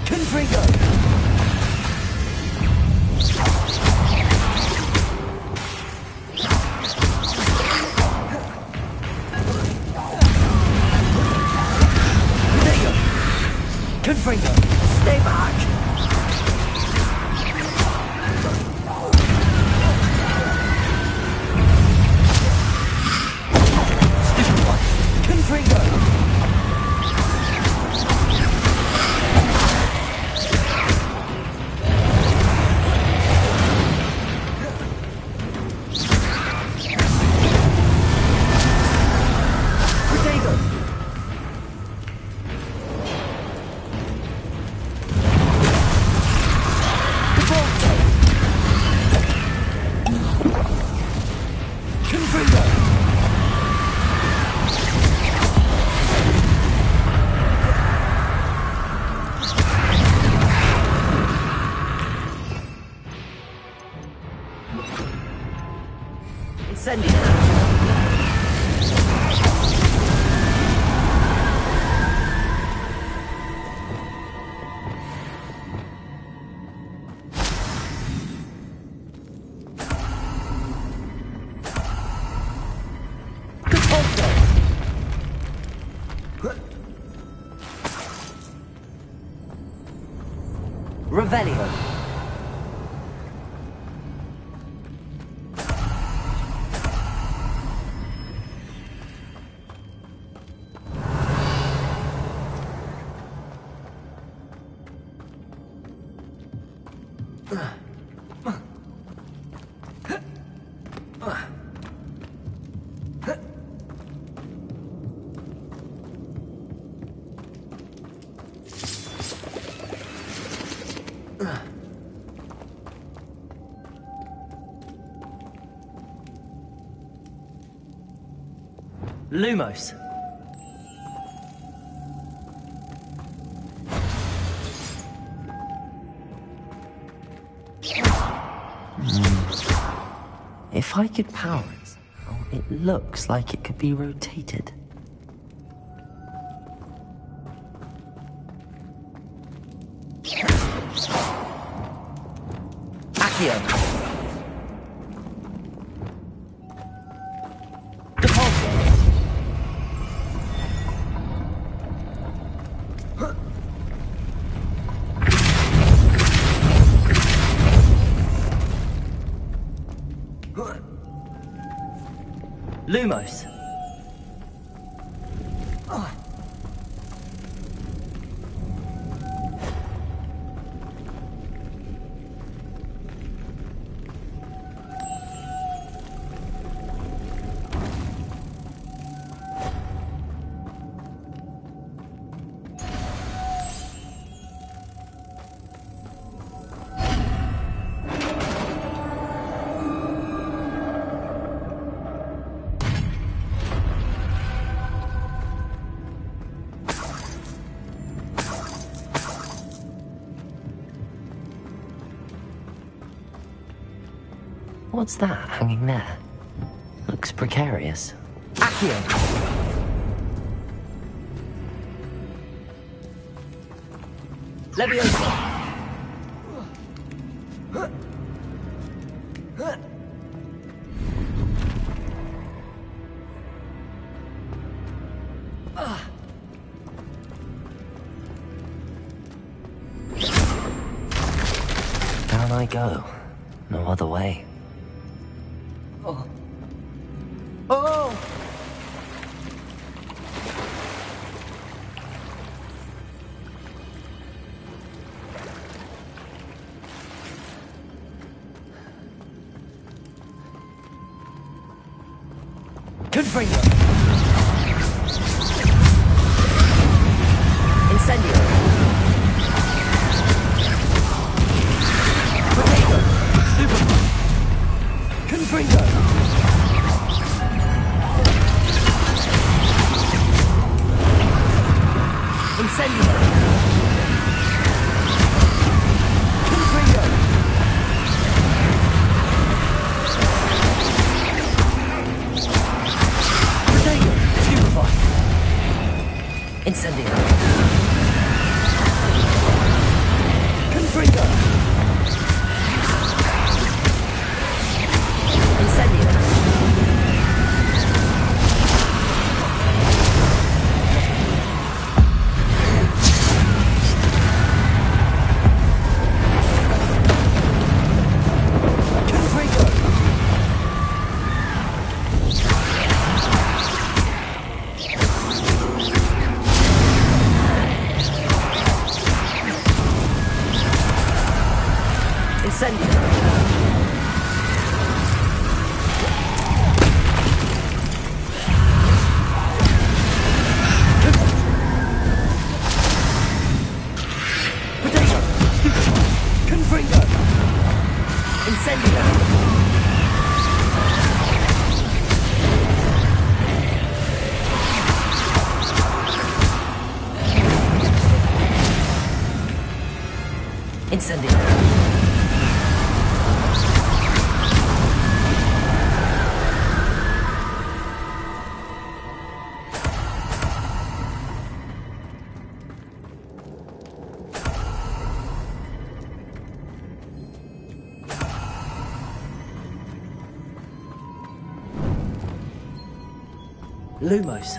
Confringo! Confringo! Stay back! Revelio. Lumos. If I could power it, it looks like it could be rotated. Accio. Lumos. What's that hanging there? Looks precarious. Accio! Leviosa! Down I go. No other way. Oh. Oh! Confringo! Incendio! Potato! Super! Confringo! Incendio! Confringo! Potato! Stupefy! Incendio! Confringo! Incendio! Incendio! Lumos.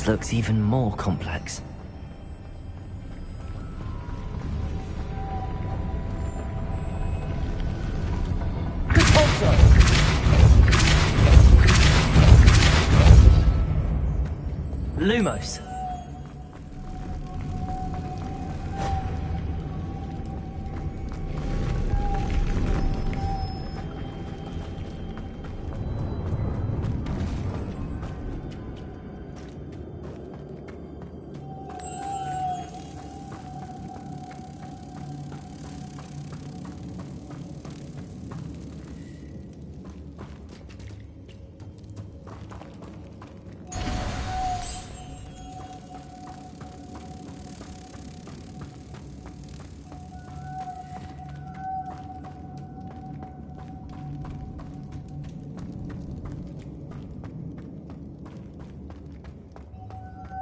This looks even more complex. Lumos.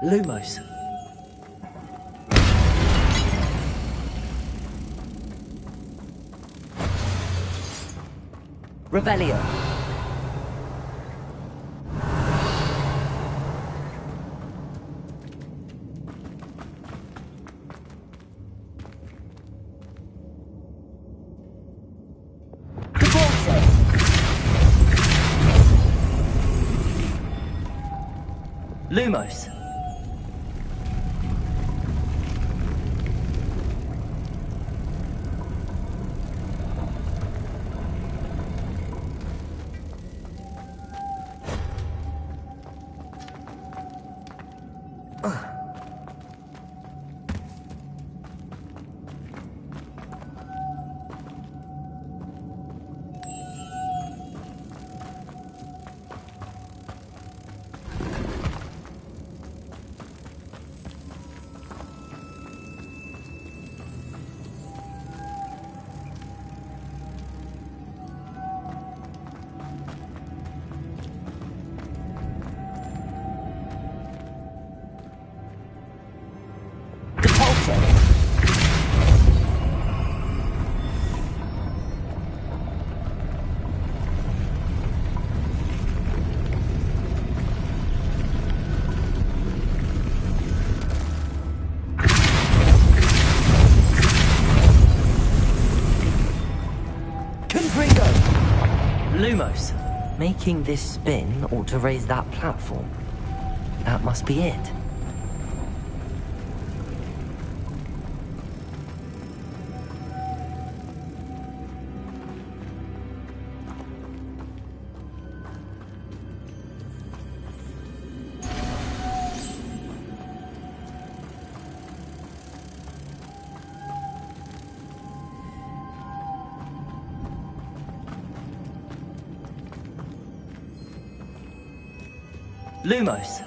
Lumos. Revelio. Lumos. Lumos. Making this spin ought to raise that platform. That must be it. Lumos.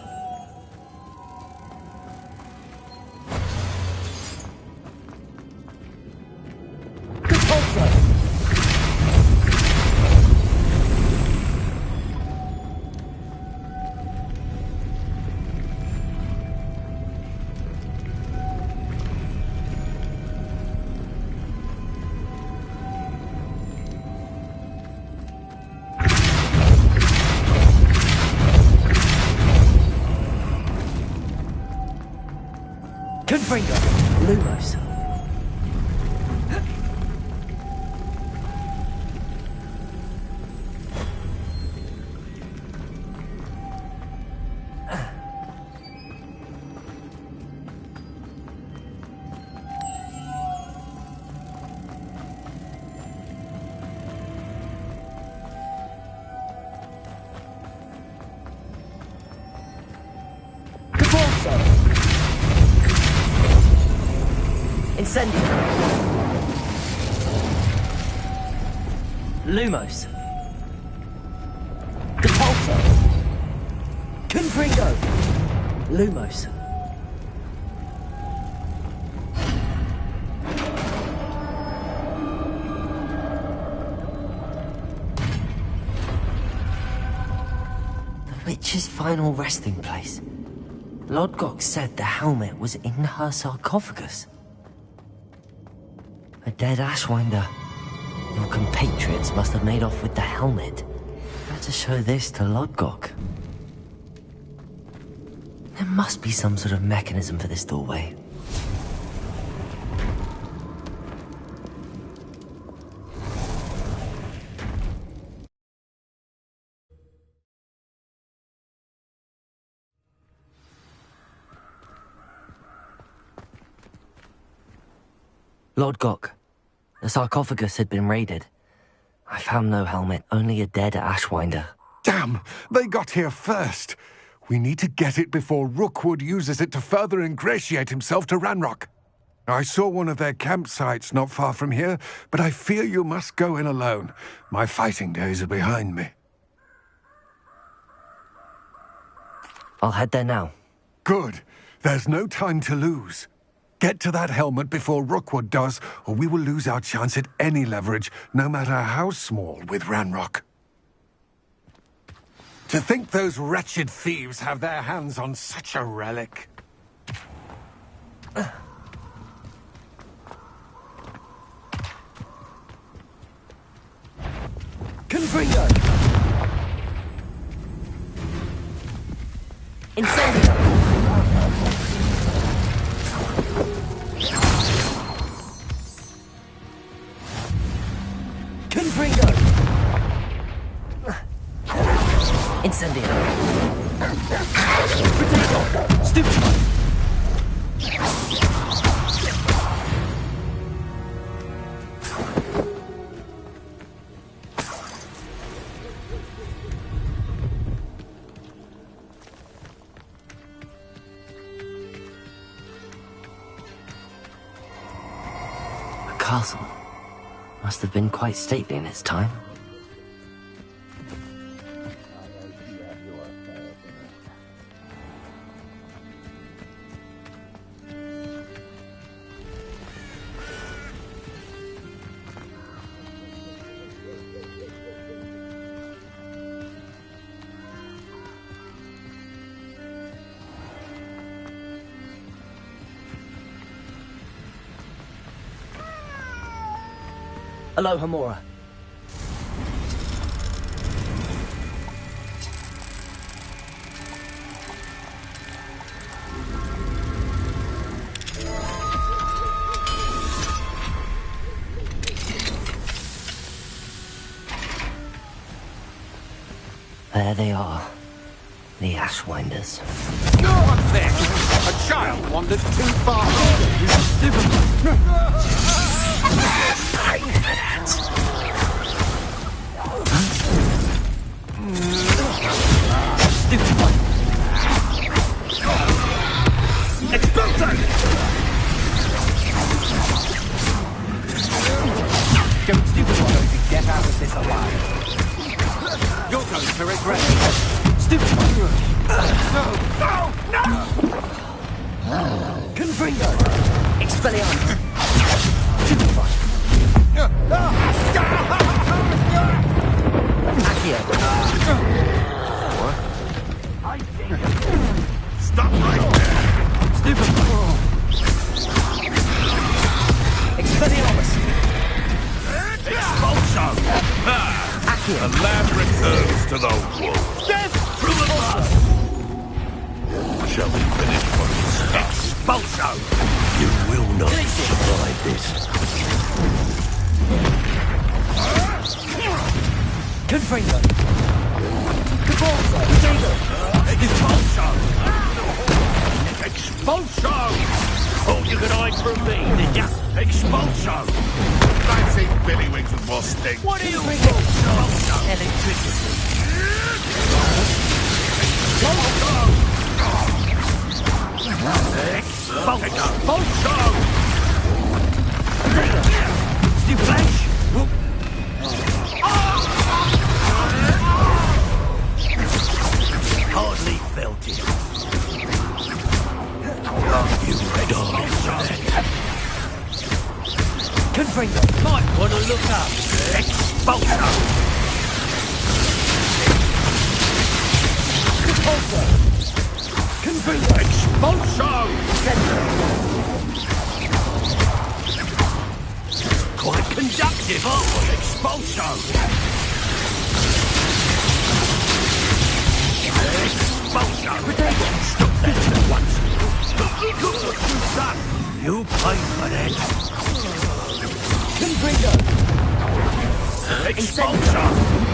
Confringo. Lumos. Incendio. Lumos. Depulso. Confringo. Lumos. The witch's final resting place. Lodgok said the helmet was in her sarcophagus. A dead Ashwinder. Your compatriots must have made off with the helmet. Better show this to Lodgok. There must be some sort of mechanism for this doorway. Lord Gok, the sarcophagus had been raided. I found no helmet, only a dead Ashwinder. Damn! They got here first. We need to get it before Rookwood uses it to further ingratiate himself to Ranrock. I saw one of their campsites not far from here, but I fear you must go in alone. My fighting days are behind me. I'll head there now. Good. There's no time to lose. Get to that helmet before Rookwood does, or we will lose our chance at any leverage, no matter how small, with Ranrock. To think those wretched thieves have their hands on such a relic. Confringo! Incendio! Confringo! Incendio! Potato! Stupid! A castle. Must have been quite stately in its time. Hello, Hamura. There they are. The Ashwinders. What's this? A child wandered too far. Pay for that. Stupid one. Explosion! Don't stupid one going to get out of this alive. You're going to regret it. Stupid one. No! Confringo! Expelliarmus! Stupid one. Accio! Stop right there! Stupid one. Expelliarmus! Expulso! Accio! The land returns to the wolf. Death! Through the mud! Shall we finish what we start? Expulso! You will not survive this. Confringo! Cabalzo! Expulso! Expulso! All you can hide from me, did ya? Expulso! Fancy Billy Wings with more sting. What are you Expulso! Electricity! Expulso! Expulso! Stupid flash! Hardly felt it. Are you ready? Confringo! Might want to look up. Expulso! Repulso! Confringo! Expulso! Quite conductive, aren't we? Expulso! Expulso! Potato! Stop that! Son, you pay for that. Expulsion!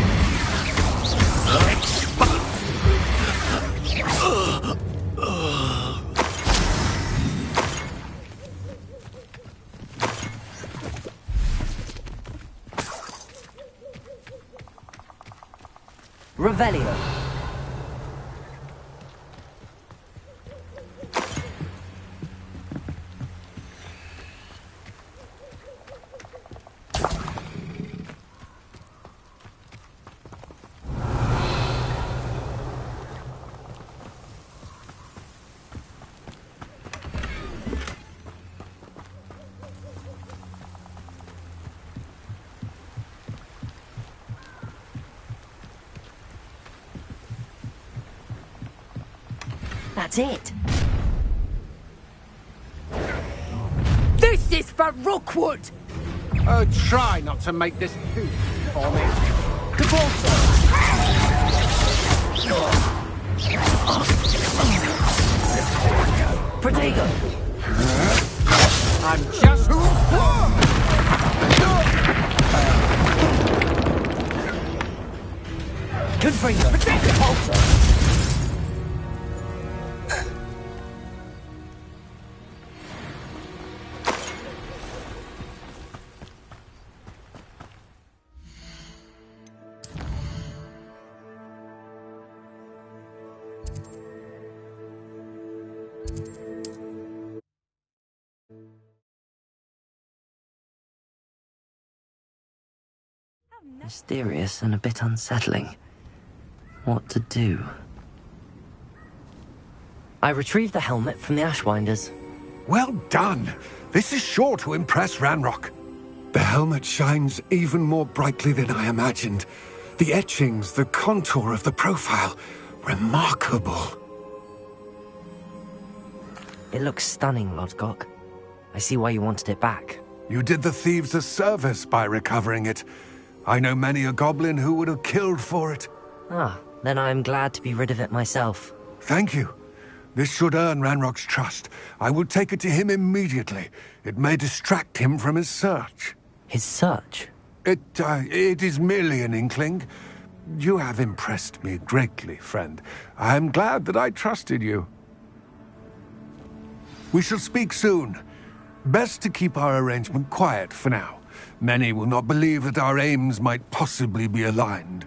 Revelio. That's it. This is for Rookwood! Oh, try not to make this too for me. Protego. I'm just... Confringo. Protect the pulsar! Mysterious and a bit unsettling. What to do? I retrieved the helmet from the Ashwinders. Well done. This is sure to impress Ranrock. The helmet shines even more brightly than I imagined. The etchings, the contour of the profile. Remarkable. It looks stunning, Lodgok. I see why you wanted it back. You did the thieves a service by recovering it. I know many a goblin who would have killed for it. Ah, then I am glad to be rid of it myself. Thank you. This should earn Ranrock's trust. I will take it to him immediately. It may distract him from his search. His search? It is merely an inkling. You have impressed me greatly, friend. I am glad that I trusted you. We shall speak soon. Best to keep our arrangement quiet for now. Many will not believe that our aims might possibly be aligned.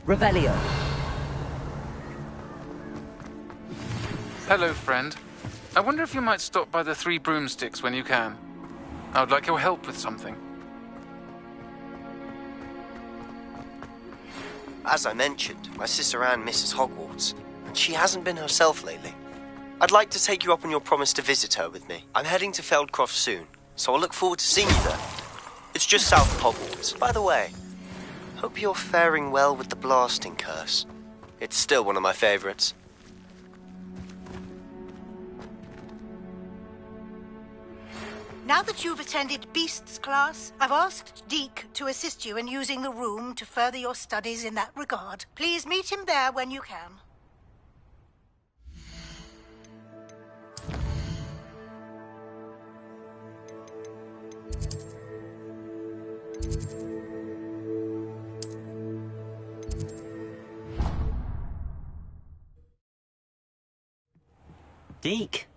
Revelio. Hello, friend. I wonder if you might stop by the Three Broomsticks when you can. I would like your help with something. As I mentioned, my sister Anne misses Hogwarts, and she hasn't been herself lately. I'd like to take you up on your promise to visit her with me. I'm heading to Feldcroft soon, so I'll look forward to seeing you there. It's just south of Hogwarts. By the way, hope you're faring well with the blasting curse. It's still one of my favorites. Now that you've attended Beasts class, I've asked Deke to assist you in using the room to further your studies in that regard. Please meet him there when you can. Deke?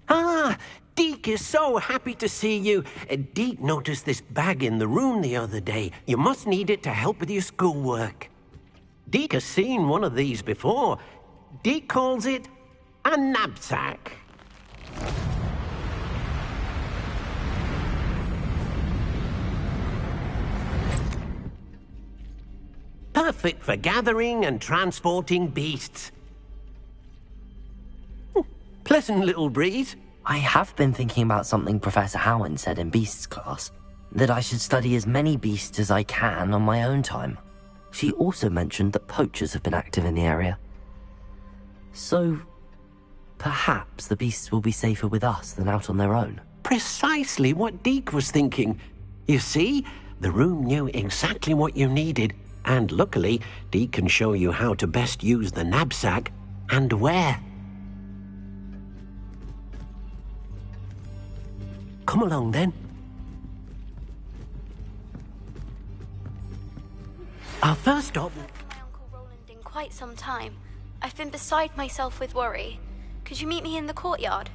Ah! Deke is so happy to see you. Deke noticed this bag in the room the other day. You must need it to help with your schoolwork. Deke has seen one of these before. Deke calls it a knapsack. Perfect for gathering and transporting beasts. Pleasant little breeze. I have been thinking about something Professor Howin said in Beasts class. That I should study as many beasts as I can on my own time. She also mentioned that poachers have been active in the area. So, perhaps the beasts will be safer with us than out on their own. precisely what Deke was thinking. You see, the room knew exactly what you needed, and luckily, Deke can show you how to best use the knapsack and where. Come along, then. Our first stop... My Uncle Roland in quite some time. I've been beside myself with worry. Could you meet me in the courtyard?